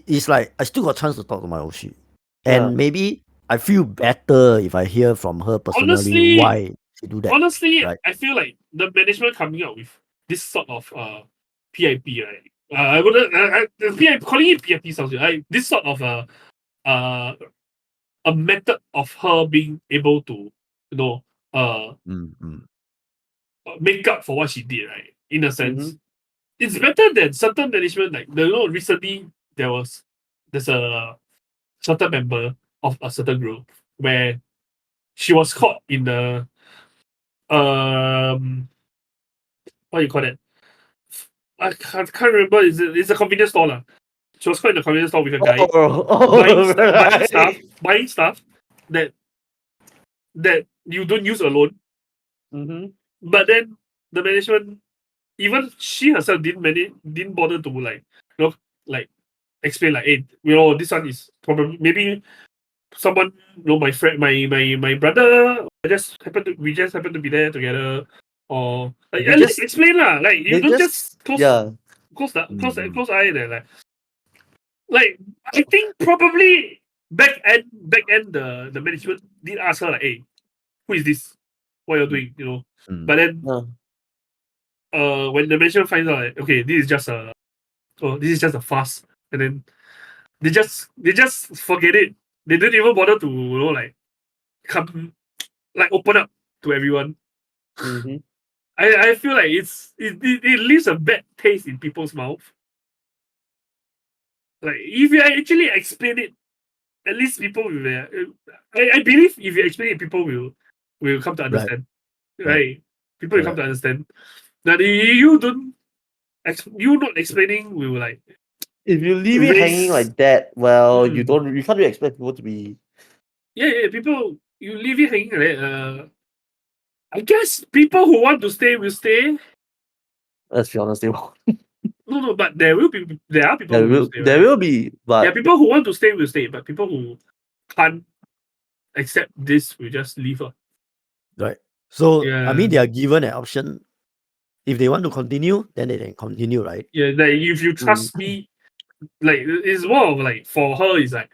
It's like I still got chance to talk to my Oshi. Yeah. And maybe I feel better if I hear from her personally Honestly- why she do that. Honestly, right. I feel like the management coming out with this sort of PIP, right? I wouldn't PIP, calling it PIP sounds good. Right? This sort of a method of her being able to, you know, make up for what she did, right? In a sense, it's better than certain management. Like, you know, recently there's a certain member of a certain group where she was caught in the what do you call that? I can't remember. It's a convenience store lah. She was caught in a convenience store with a guy buying stuff that you don't use alone. But then the management, even she herself didn't bother to like explain like, hey, you know, this one is probably maybe someone, you know, my friend, my brother, we just happened to be there together, or like at least explain lah. Like, you don't just close eye and like I think probably back end the management did ask her like, hey, who is this? What you're doing, you know? But then when the management finds out like, okay, this is just a farce, and then they just forget it. They didn't even bother to, you know, like come like open up to everyone. Mm-hmm. I feel like it leaves a bad taste in people's mouth. Like if you actually explain it, at least people will. I believe if you explain it, people will come to understand. Right? People will come to understand. That you don't, you not explaining will like If you leave it hanging raise. like that, well, you Mm. can't really expect people to be. Yeah, people, you leave it hanging like that. I guess people who want to stay will stay. Let's be honest, they won't. No, but there are people who will stay, There right? will be, There are but people who want to stay will stay, but people who can't accept this will just leave. Right. So I mean, Yeah. they are given an option. If they want to continue, then they can continue, right? Yeah, like if you trust me, like it's more of like for her, it's like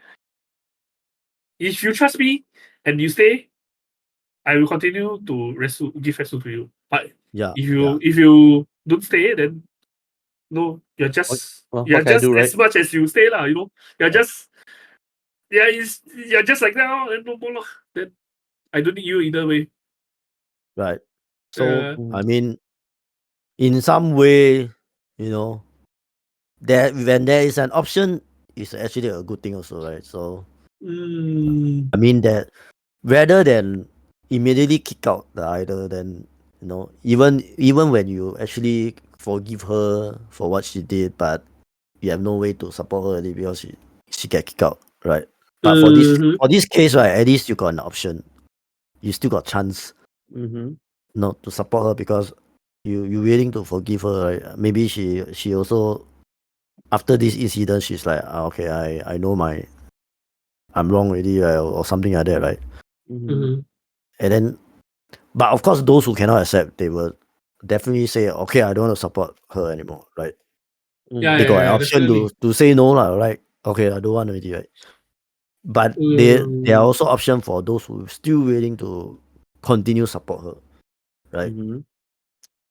if you trust me and you stay, I will continue to give resu to you. But Yeah. if you don't stay, then no, you're what, just what can I do, right? as much as you stay, lah. You know, you're Yeah. just you're just like that, and no more lah. Then I don't need you either way. Right. So Uh, I mean, in some way, you know, that when there is an option, it's actually a good thing also, right? So I mean that rather than immediately kick out the idol, then you know, even when you actually forgive her for what she did, but you have no way to support her already because she get kicked out, right? But for this case, right, at least you got an option. You still got chance, not to support her because you willing to forgive her, right? Maybe she also after this incident she's like, okay, I know I'm wrong already, right? Or something like that, right? And then, but of course, those who cannot accept, they will definitely say, okay, I don't want to support her anymore, right? yeah, They got an option definitely. to say no, lah, right? Okay, I don't want already, right? But there are also option for those who still willing to continue support her, right?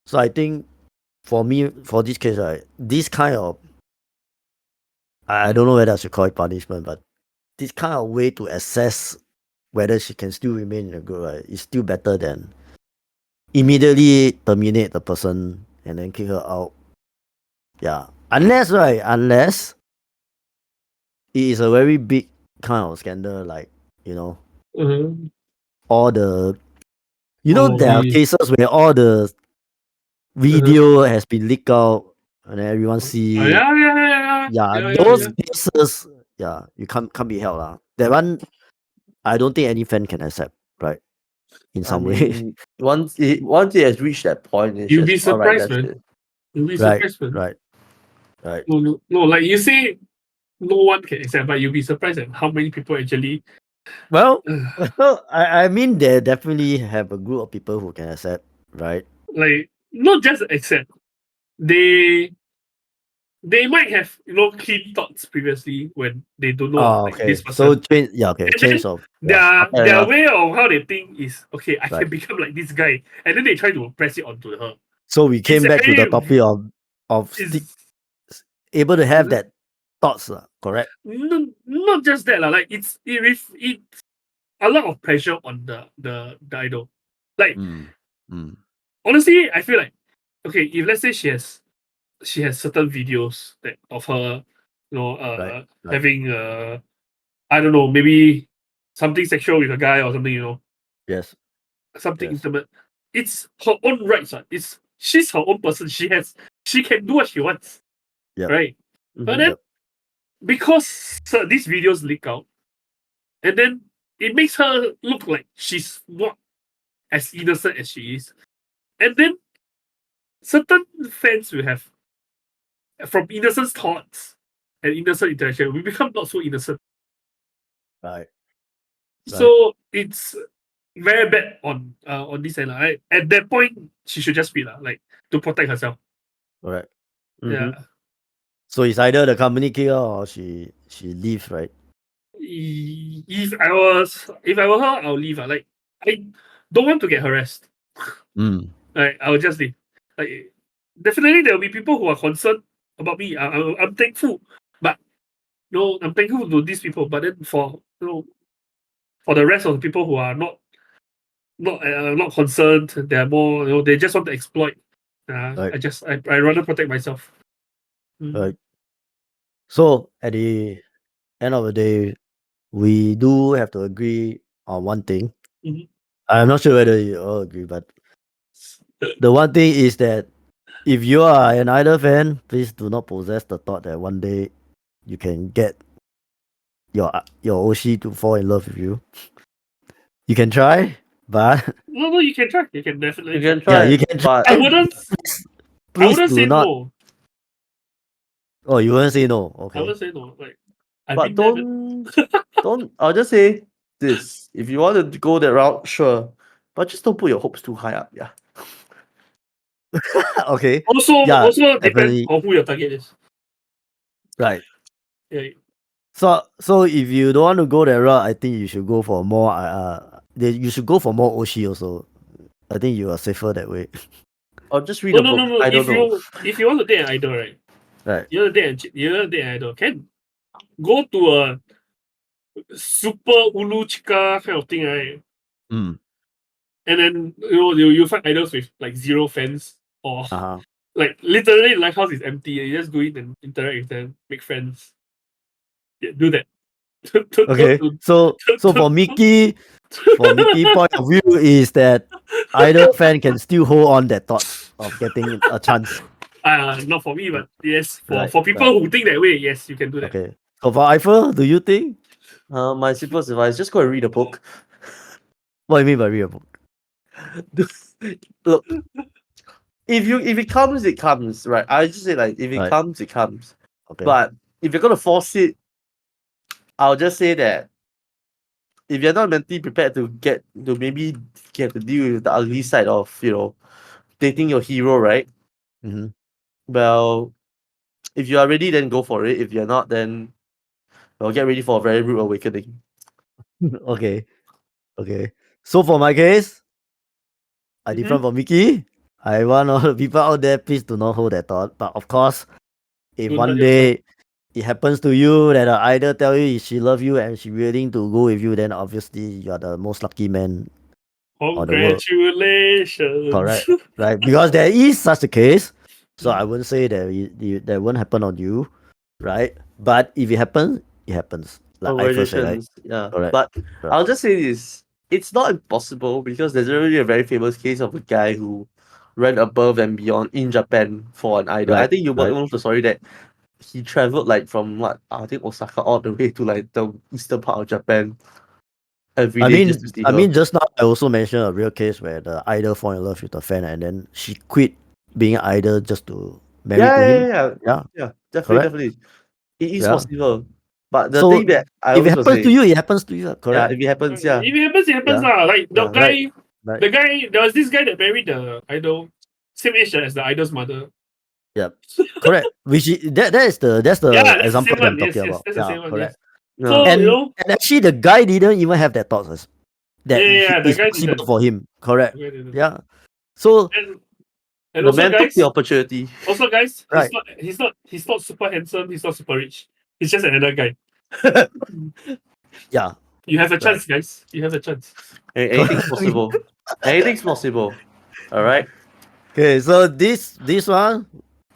So I think for me, for this case, right, this kind of, I don't know whether I should call it punishment, but this kind of way to assess whether she can still remain in the group, right, is still better than immediately terminate the person and then kick her out. Yeah. Unless it is a very big kind of scandal, like, you know, all the, there are cases where all the video has been leaked out and everyone see. Those cases, you can't be held, lah. That one, I don't think any fan can accept, right? In I some way. mean, once it has reached that point, it's You'll be just all right. surprised, That's man. it. You'll be Right, surprised, man. right. No, like you say, no one can accept, but you'll be surprised at how many people actually. Well, I mean, they definitely have a group of people who can accept, right? Like not just accept, they might have clean thoughts previously when they don't know Oh, like okay. this person. So change, And change then of their way of how they think is okay. I Right. can become like this guy, and then they try to press it onto her. So we came It's back to the actually- topic of able to have that thoughts, correct? not just that, like it's a lot of pressure on the idol. Like honestly, I feel like okay, if let's say she has certain videos that of her, Right. having I don't know, maybe something sexual with a guy or something, Yes. something Yes. intimate. It's her own rights. She's her own person. She can do what she wants. Yep. Right. But then because these videos leak out, and then it makes her look like she's not as innocent as she is. And then certain fans will have from innocent thoughts and innocent interaction, we become not so innocent. Right. So it's very bad on this end. Right? At that point, she should just be like to protect herself. Correct. Yeah. So it's either the company kill her or she leaves, right? If I were her, I'll leave. Like I don't want to get harassed. Like I'll just leave. Like definitely there will be people who are concerned about me. I'm thankful, but I'm thankful to these people. But then for for the rest of the people who are not not concerned. They are more, they just want to exploit. Right. I rather protect myself. Right. So at the end of the day, we do have to agree on one thing. Mhm. I'm not sure whether you all agree, but the one thing is that if you are an idol fan, please do not possess the thought that one day you can get your OC to fall in love with you. You can try, but No, you can try. You can definitely You can try. yeah, try, you can try. but I wouldn't. I Please wouldn't do say not. no. Oh, you won't say no. I Okay. wouldn't say no. Like I've but been there. Man. don't. I'll just say this: if you want to go that route, sure, but just don't put your hopes too high up. Yeah. Okay. Also, Yeah, depends definitely. on who your target is. Right. Yeah. So if you don't want to go that route, I think you should go for more. You should go for more OC also. I think you are safer that way. Or just read No, a no, book. no, no. I don't know. If you want to date an idol, right? Right. You want to date an idol. Can go to a super ulu chika kind of thing, right? Mm. And then you find idols with like zero fans or Uh-huh. like literally Lighthouse is empty. You just go in and interact with them, make friends. Yeah, do that. Okay. So for Mickey point of view is that either fan can still hold on that thoughts of getting a chance. Not for me, but yes, Right. for people who think that way, yes, you can do that. Okay. So for Eiffel, do you think? My simplest advice: just go and read a book. What do you mean by read a book? Look, if it comes, it comes. Right? I just say like if it Right. comes, it comes. Okay. But if you're gonna force it, I'll just say that if you're not mentally prepared to maybe get to deal with the ugly side of dating your hero, right? Mm-hmm. Well, if you are ready, then go for it. If you're not, then get ready for a very rude awakening. Okay. Okay. So for my case, I Mhm. different from Mickey. I want all the people out there, please do not hold that thought. But of course, if Don't one hurt yourself. day it happens to you that an idol tell you she love you and she willing to go with you, then obviously you are the most lucky man on the world. Congratulations. Correct. Right. Because there is such a case. So Mm. I wouldn't say that won't happen on you. Right. But if it happens, it happens. Like I first say, right? Congratulations. Yeah. Correct. But Correct. I'll just say this. It's not impossible because there's already a very famous case of a guy who ran above and beyond in Japan for an idol. I Right. think you Right. know the story that he traveled like from I think Osaka all the way to like the eastern part of Japan every I day just to mean, see her. just now I also mentioned a real case where the idol fall in love with the fan and then she quit being an idol just to marry to him. Yeah, Yeah, definitely, correct. definitely. It is Yeah. possible. But the So thing that I if it always will happens to say, you, it happens to you. yeah, Correct. if it happens, yeah. If it happens, it happens. Yeah. Like the Yeah. guy, Right. the guy, there was this guy that married the idol, same age as the idol's mother. Yeah. Correct. Which is, that's the Yeah, that's the example same that I'm one. Yes, talking yes, about. that's the Yeah. same one. Correct. Yes. So No. And actually, the guy didn't even have that thoughts that yeah, the it's guy possible didn't. for him. Correct. The guy didn't. Yeah. So And The also man took guys, the opportunity. right. he's not super handsome, he's not super rich. He's just another guy. Yeah. You have a Right. chance, guys. You have a chance. Anything's possible. Anything's possible. All right. Okay, so this one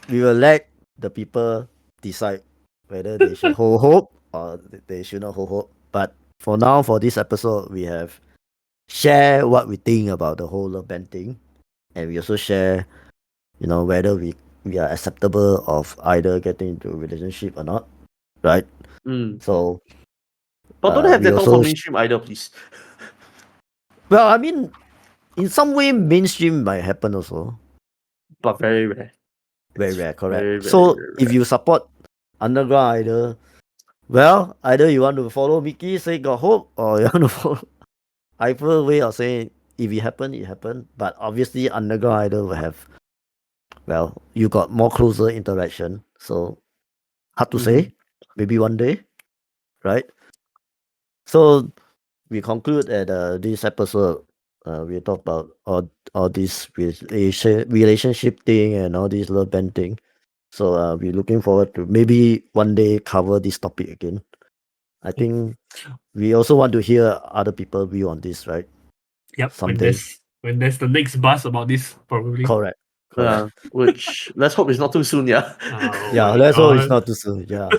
we will let the people decide whether they should hold hope or they should not hold hope. But for now, for this episode, we have share what we think about the whole love band thing, and we also share, whether we are acceptable of either getting into a relationship or not, right? Mm. So, But don't have we that thought also for mainstream idol, please. well, I mean, in some way, mainstream might happen also. But very rare. Very rare, correct. Very, very, So very if rare. you support underground idol, well, either you want to follow Mickey, say got hope, or you want to follow Eiffel way of saying if it happen, it happen. But obviously underground idol will have, well, you got more closer interaction. So hard to say. Maybe one day, right? So we conclude that this episode, we talk about all this relationship thing and all this love band thing. So we're looking forward to maybe one day cover this topic again. I think we also want to hear other people's view on this, right? Yep. someday. When there's the next buzz about this, probably. Correct. Correct. Which let's hope it's not too soon. Yeah, Oh Yeah, my let's hope it's God. not too soon. Yeah.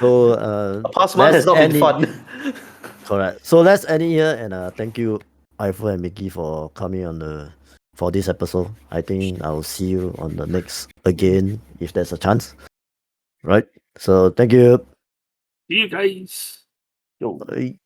So the past month has not been fun. Correct. So let's end it here, and thank you, Eiffel and Micky, for coming on for this episode. I think I'll see you on the next again if there's a chance. Right. So thank you. See you guys. Yo. Bye.